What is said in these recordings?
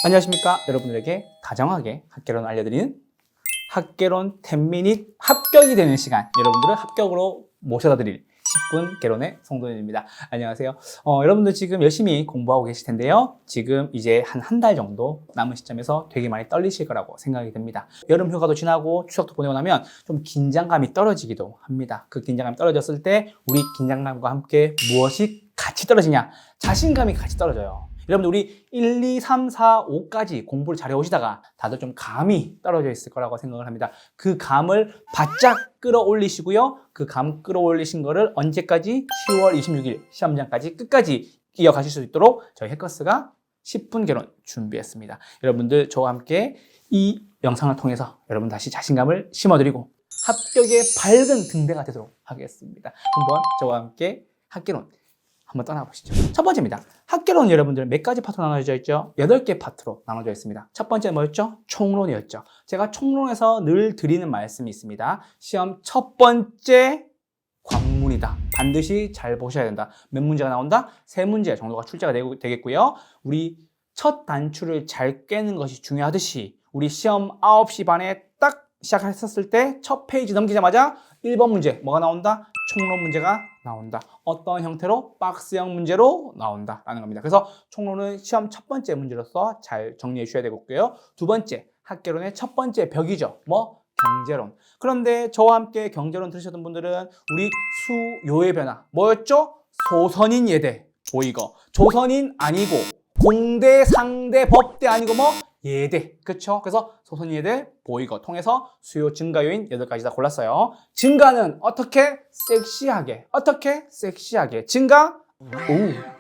안녕하십니까. 여러분들에게 다정하게 학개론 알려드리는 학개론 10미닛 합격이 되는 시간, 여러분들을 합격으로 모셔다 드릴 10분 개론의 송도현입니다. 안녕하세요. 여러분들 지금 열심히 공부하고 계실 텐데요. 지금 이제 한 달 정도 남은 시점에서 되게 많이 떨리실 거라고 생각이 됩니다. 여름 휴가도 지나고 추석도 보내고 나면 좀 긴장감이 떨어지기도 합니다. 그 긴장감이 떨어졌을 때 우리 긴장감과 함께 무엇이 같이 떨어지냐? 자신감이 같이 떨어져요. 여러분들 우리 1, 2, 3, 4, 5까지 공부를 잘 해오시다가 다들 좀 감이 떨어져 있을 거라고 생각을 합니다. 그 감을 바짝 끌어올리시고요. 그 감 끌어올리신 거를 언제까지? 10월 26일 시험장까지 끝까지 이어가실 수 있도록 저희 해커스가 10분 개론 준비했습니다. 여러분들 저와 함께 이 영상을 통해서 여러분 다시 자신감을 심어드리고 합격의 밝은 등대가 되도록 하겠습니다. 한번 저와 함께 학개론 한번 떠나보시죠. 첫 번째입니다. 학개론은 여러분들 몇 가지 파트로 나눠져 있죠? 8개 파트로 나눠져 있습니다. 첫 번째는 뭐였죠? 총론이었죠. 제가 총론에서 늘 드리는 말씀이 있습니다. 시험 첫 번째 관문이다. 반드시 잘 보셔야 된다. 몇 문제가 나온다? 3문제 정도가 출제가 되겠고요. 우리 첫 단추를 잘 깨는 것이 중요하듯이 우리 시험 9시 반에 딱 시작했었을 때 첫 페이지 넘기자마자 1번 문제 뭐가 나온다? 총론 문제가 나온다. 어떤 형태로? 박스형 문제로 나온다라는 겁니다. 그래서 총론은 시험 첫 번째 문제로서 잘 정리해 주셔야 되겠고요. 두 번째, 학개론의 첫 번째 벽이죠. 뭐? 경제론. 그런데 저와 함께 경제론 들으셨던 분들은 우리 수요의 변화 뭐였죠? 소선인 예대 보이거. 조선인 아니고 공대, 상대, 법대 아니고 뭐? 예대. 그쵸? 그래서 소선인 예대 보이거 통해서 수요 증가 요인 8가지 다 골랐어요. 증가는 어떻게? 섹시하게. 어떻게? 섹시하게. 증가?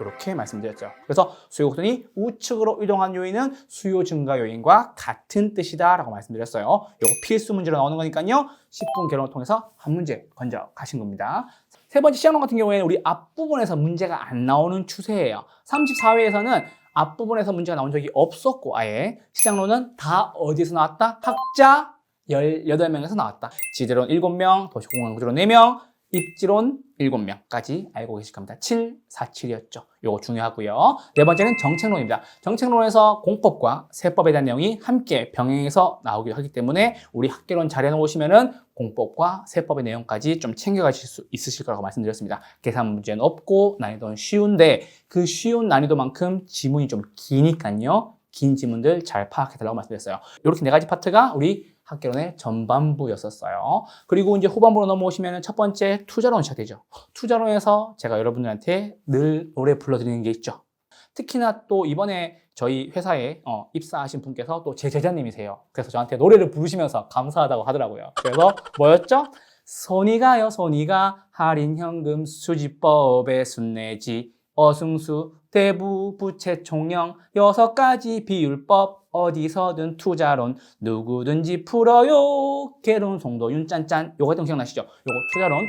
이렇게 말씀드렸죠. 그래서 수요 곡선이 우측으로 이동한 요인은 수요 증가 요인과 같은 뜻이다 라고 말씀드렸어요. 이거 필수 문제로 나오는 거니까요. 10분 개론을 통해서 한 문제 건져 가신 겁니다. 세 번째 시험론 같은 경우에는 우리 앞부분에서 문제가 안 나오는 추세예요. 34회에서는 앞부분에서 문제가 나온 적이 없었고 아예 시장론은 다 어디서 나왔다? 학자 18명에서 나왔다. 지대론 7명, 도시공학구조론 4명, 입지론 7명까지 알고 계실 겁니다. 7, 4, 7이었죠. 요거 중요하고요. 네 번째는 정책론입니다. 정책론에서 공법과 세법에 대한 내용이 함께 병행해서 나오기도 하기 때문에 우리 학개론 잘 해놓으시면은 공법과 세법의 내용까지 좀 챙겨가실 수 있으실 거라고 말씀드렸습니다. 계산 문제는 없고 난이도는 쉬운데 그 쉬운 난이도만큼 지문이 좀 기니까요. 긴 지문들 잘 파악해달라고 말씀드렸어요. 이렇게 4가지 파트가 우리 학개론의 전반부였었어요. 그리고 이제 후반부로 넘어오시면 첫 번째 투자론 시작되죠. 투자론에서 제가 여러분들한테 늘 노래 불러드리는 게 있죠. 특히나 또 이번에 저희 회사에 입사하신 분께서 또 제 제자님이세요. 그래서 저한테 노래를 부르시면서 감사하다고 하더라고요. 그래서 뭐였죠? 손이 가요 손이가 할인현금 수지법에 순내지 어승수 대부 부채 총령 6가지 비율법 어디서든 투자론 누구든지 풀어요 개론 송도윤 짠짠 요거 했던 거 기억나시죠? 요거 투자론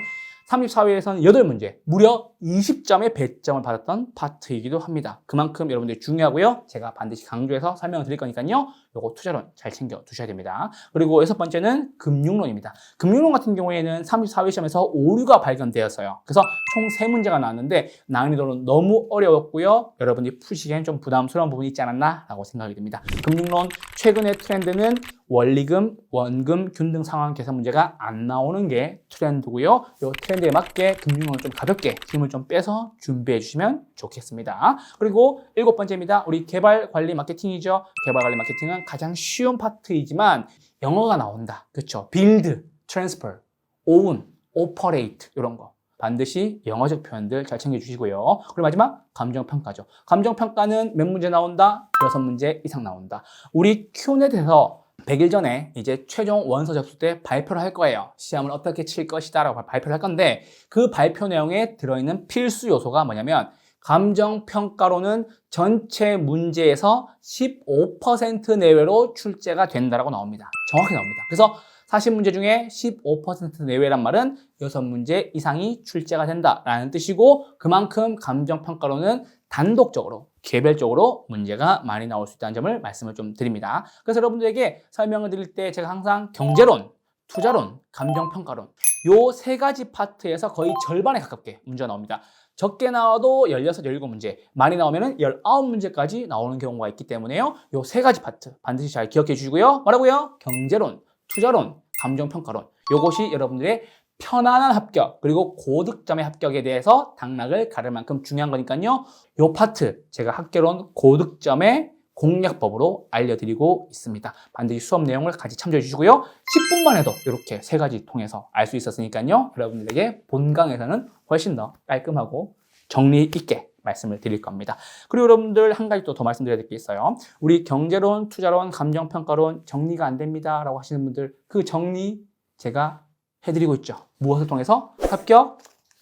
34회에서는 8문제 무려 20점의 배점을 받았던 파트이기도 합니다. 그만큼 여러분들이 중요하고요. 제가 반드시 강조해서 설명을 드릴 거니까요. 요거 투자론 잘 챙겨 두셔야 됩니다. 그리고 6번째는 금융론입니다. 금융론 같은 경우에는 34회 시험에서 오류가 발견되었어요. 그래서 총 3문제가 나왔는데 난이도는 너무 어려웠고요. 여러분들이 푸시기엔 좀 부담스러운 부분이 있지 않았나 라고 생각이 듭니다. 금융론 최근의 트렌드는 원리금, 원금, 균등 상환 계산 문제가 안 나오는 게 트렌드고요. 요 트렌드에 맞게 금융론을 좀 가볍게 힘을 좀 빼서 준비해 주시면 좋겠습니다. 그리고 7번째입니다. 우리 개발 관리 마케팅이죠. 개발 관리 마케팅은 가장 쉬운 파트이지만 영어가 나온다. 그렇죠? build, transfer, own, operate 이런 거. 반드시 영어적 표현들 잘 챙겨주시고요. 그리고 마지막 감정평가죠. 감정평가는 몇 문제 나온다? 6문제 이상 나온다. 우리 Q&A에서 100일 전에 이제 최종 원서 접수 때 발표를 할 거예요. 시험을 어떻게 칠 것이다 라고 발표를 할 건데 그 발표 내용에 들어있는 필수 요소가 뭐냐면 감정평가로는 전체 문제에서 15% 내외로 출제가 된다고 나옵니다. 정확히 나옵니다. 그래서 40문제 중에 15% 내외란 말은 6문제 이상이 출제가 된다라는 뜻이고 그만큼 감정평가로는 단독적으로 개별적으로 문제가 많이 나올 수 있다는 점을 말씀을 좀 드립니다. 그래서 여러분들에게 설명을 드릴 때 제가 항상 경제론, 투자론, 감정평가론 요 3가지 파트에서 거의 절반에 가깝게 문제가 나옵니다. 적게 나와도 16, 17문제, 많이 나오면 19문제까지 나오는 경우가 있기 때문에요. 요 세 가지 파트 반드시 잘 기억해 주시고요. 뭐라고요? 경제론, 투자론, 감정평가론. 요것이 여러분들의 편안한 합격, 그리고 고득점의 합격에 대해서 당락을 가를 만큼 중요한 거니까요. 요 파트 제가 학개론 고득점의 공략법으로 알려드리고 있습니다. 반드시 수업 내용을 같이 참조해 주시고요. 10분만 해도 이렇게 세 가지 통해서 알 수 있었으니까요. 여러분들에게 본강에서는 훨씬 더 깔끔하고 정리 있게 말씀을 드릴 겁니다. 그리고 여러분들 한 가지 또 더 말씀드려야 될 게 있어요. 우리 경제론, 투자론, 감정평가론 정리가 안 됩니다 라고 하시는 분들, 그 정리 제가 해드리고 있죠. 무엇을 통해서? 합격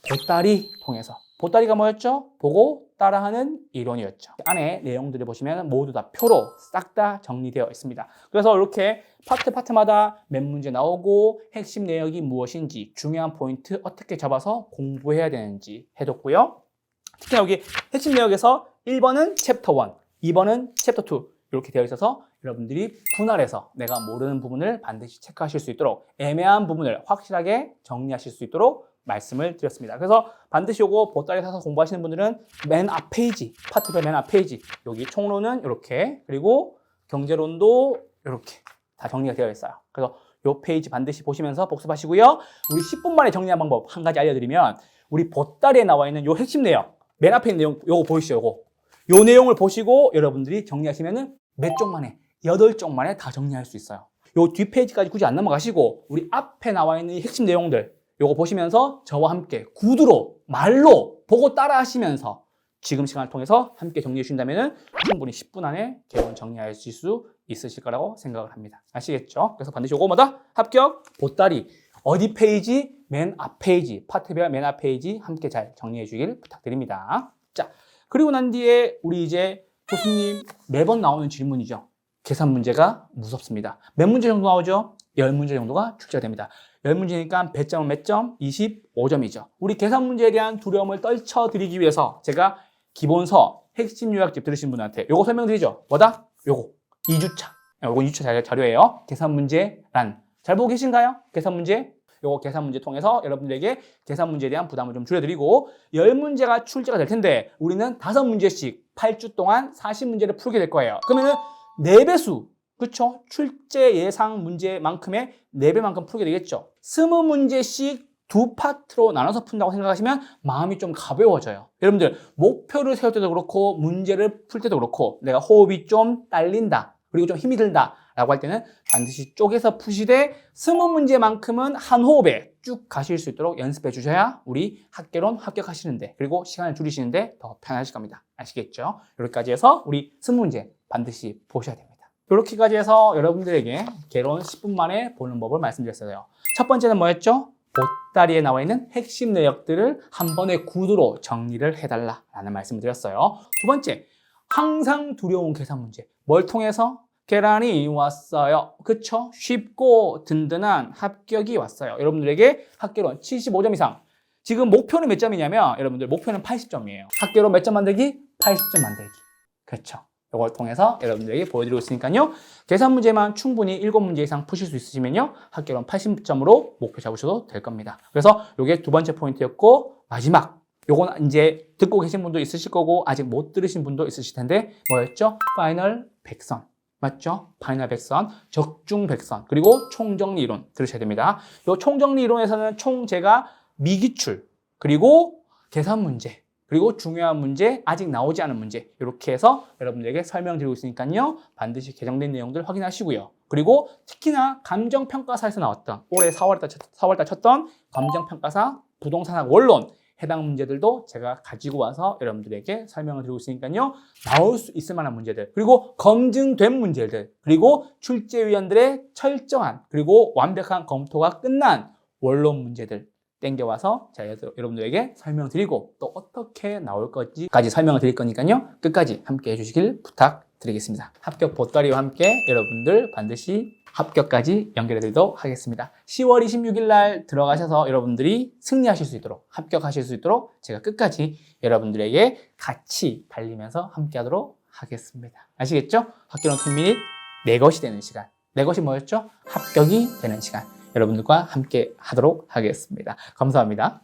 보따리 통해서. 보따리가 뭐였죠? 보고 따라하는 이론이었죠. 안에 내용들을 보시면 모두 다 표로 싹 다 정리되어 있습니다. 그래서 이렇게 파트마다 몇 문제 나오고 핵심 내역이 무엇인지, 중요한 포인트 어떻게 잡아서 공부해야 되는지 해뒀고요. 특히 여기 핵심 내역에서 1번은 챕터 1, 2번은 챕터 2 이렇게 되어 있어서 여러분들이 분할해서 내가 모르는 부분을 반드시 체크하실 수 있도록, 애매한 부분을 확실하게 정리하실 수 있도록 말씀을 드렸습니다. 그래서 반드시 요거 보따리 사서 공부하시는 분들은 맨 앞 페이지, 파트별 맨 앞 페이지, 여기 총론은 이렇게, 그리고 경제론도 이렇게 다 정리가 되어 있어요. 그래서 요 페이지 반드시 보시면서 복습하시고요. 우리 10분 만에 정리한 방법 한 가지 알려드리면, 우리 보따리에 나와 있는 요 핵심 내용, 맨 앞에 있는 내용, 요거 보이시죠? 요 내용을 보시고 여러분들이 정리하시면은 몇 쪽 만에, 8쪽 만에 다 정리할 수 있어요. 요 뒷페이지까지 굳이 안 넘어가시고 우리 앞에 나와 있는 이 핵심 내용들 요거 보시면서 저와 함께 구두로, 말로 보고 따라 하시면서 지금 시간을 통해서 함께 정리해 주신다면 충분히 10분 안에 개론 정리하실 수 있으실 거라고 생각을 합니다. 아시겠죠? 그래서 반드시 요거마다 합격, 보따리, 어디 페이지, 맨 앞 페이지, 파트별 맨 앞 페이지 함께 잘 정리해 주길 부탁드립니다. 자, 그리고 난 뒤에 우리 이제 교수님 매번 나오는 질문이죠. 계산 문제가 무섭습니다. 몇 문제 정도 나오죠? 10문제 정도가 출제가 됩니다. 10문제니까 배점은 몇 점? 25점이죠. 우리 계산 문제에 대한 두려움을 떨쳐드리기 위해서 제가 기본서, 핵심 요약집 들으신 분한테 요거 설명드리죠. 뭐다? 요거 2주차. 요거 2주차 자료예요. 계산 문제란. 잘 보고 계신가요? 계산 문제. 요거 계산 문제 통해서 여러분들에게 계산 문제에 대한 부담을 좀 줄여드리고, 10문제가 출제가 될 텐데 우리는 5문제씩 8주 동안 40문제를 풀게 될 거예요. 그러면은 4배수, 그쵸? 출제 예상 문제만큼의 4배만큼 풀게 되겠죠. 20문제씩 두 파트로 나눠서 푼다고 생각하시면 마음이 좀 가벼워져요. 여러분들 목표를 세울 때도 그렇고 문제를 풀 때도 그렇고 내가 호흡이 좀 딸린다, 그리고 좀 힘이 든다 라고 할 때는 반드시 쪼개서 푸시되 20문제만큼은 한 호흡에 쭉 가실 수 있도록 연습해 주셔야 우리 학개론 합격하시는데, 그리고 시간을 줄이시는데 더 편하실 겁니다. 아시겠죠? 이렇게까지 해서 우리 20문제 반드시 보셔야 됩니다. 이렇게까지 해서 여러분들에게 개론 10분 만에 보는 법을 말씀드렸어요. 첫 번째는 뭐였죠? 보따리에 나와 있는 핵심 내역들을 한 번에 구두로 정리를 해달라는 말씀을 드렸어요. 두 번째, 항상 두려운 계산 문제. 뭘 통해서? 계란이 왔어요. 그쵸? 쉽고 든든한 합격이 왔어요. 여러분들에게 학개론 75점 이상. 지금 목표는 몇 점이냐면 여러분들 목표는 80점이에요. 학개론 몇 점 만들기? 80점 만들기. 그렇죠? 이걸 통해서 여러분들에게 보여드리고 있으니까요. 계산 문제만 충분히 7문제 이상 푸실 수 있으시면요. 학개론 80점으로 목표 잡으셔도 될 겁니다. 그래서 이게 두 번째 포인트였고, 마지막. 요건 이제 듣고 계신 분도 있으실 거고 아직 못 들으신 분도 있으실 텐데 뭐였죠? 파이널 백선. 맞죠? 파이널 백선, 적중 백선, 그리고 총정리 이론 들으셔야 됩니다. 이 총정리 이론에서는 총 제가 미기출, 그리고 계산 문제, 그리고 중요한 문제, 아직 나오지 않은 문제 이렇게 해서 여러분들에게 설명드리고 있으니까요. 반드시 개정된 내용들 확인하시고요. 그리고 특히나 감정평가사에서 나왔던 올해 4월달 쳤던 감정평가사, 부동산학 원론 해당 문제들도 제가 가지고 와서 여러분들에게 설명을 드리고 있으니까요. 나올 수 있을 만한 문제들, 그리고 검증된 문제들, 그리고 출제위원들의 철저한 그리고 완벽한 검토가 끝난 원론 문제들 땡겨와서 제가 여러분들에게 설명드리고 또 어떻게 나올 건지까지 설명을 드릴 거니까요. 끝까지 함께 해주시길 부탁드리겠습니다. 합격 보따리와 함께 여러분들 반드시 합격까지 연결해 드리도록 하겠습니다. 10월 26일 날 들어가셔서 여러분들이 승리하실 수 있도록, 합격하실 수 있도록 제가 끝까지 여러분들에게 같이 달리면서 함께 하도록 하겠습니다. 아시겠죠? 학개론 10미닛 내 것이 되는 시간. 내 것이 뭐였죠? 합격이 되는 시간. 여러분들과 함께 하도록 하겠습니다. 감사합니다.